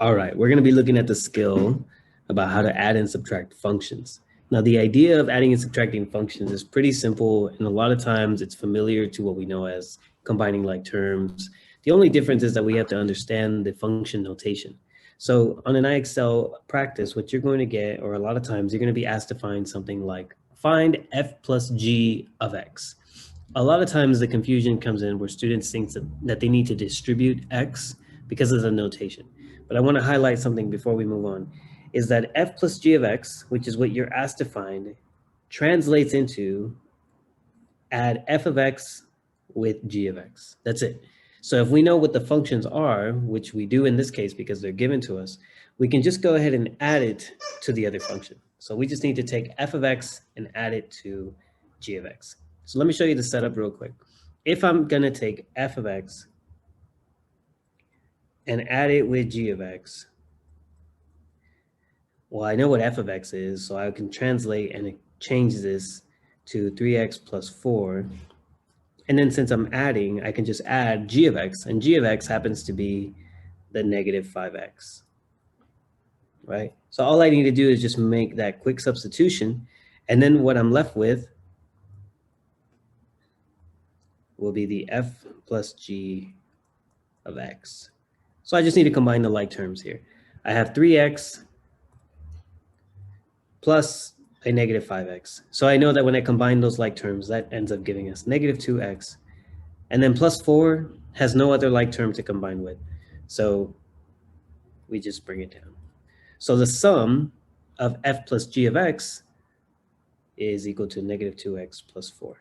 All right, we're going to be looking at the skill about how to add and subtract functions. Now, the idea of adding and subtracting functions is pretty simple, and a lot of times it's familiar to what we know as combining like terms. The only difference is that we have to understand the function notation. So on an IXL practice, what you're going to get, or a lot of times you're going to be asked to find something like find f plus g of x. A lot of times the confusion comes in where students think that they need to distribute x because of the notation. But I want to highlight something before we move on, is that f plus g of x, which is what you're asked to find, translates into add f of x with g of x. That's it. So if we know what the functions are, which we do in this case because they're given to us, we can just go ahead and add it to the other function. So we just need to take f of x and add it to g of x. So let me show you the setup real quick. If I'm going to take f of x and add it with g of x, well, I know what f of x is, so I can translate and change this to 3x plus 4. And then since I'm adding, I can just add g of x, and g of x happens to be the negative 5x, right? So all I need to do is just make that quick substitution, and then what I'm left with will be the f plus g of x. So I just need to combine the like terms here. I have 3x plus a negative 5x. So I know that when I combine those like terms, that ends up giving us negative 2x. And then plus 4 has no other like term to combine with. So we just bring it down. So the sum of f plus g of x is equal to negative 2x plus 4.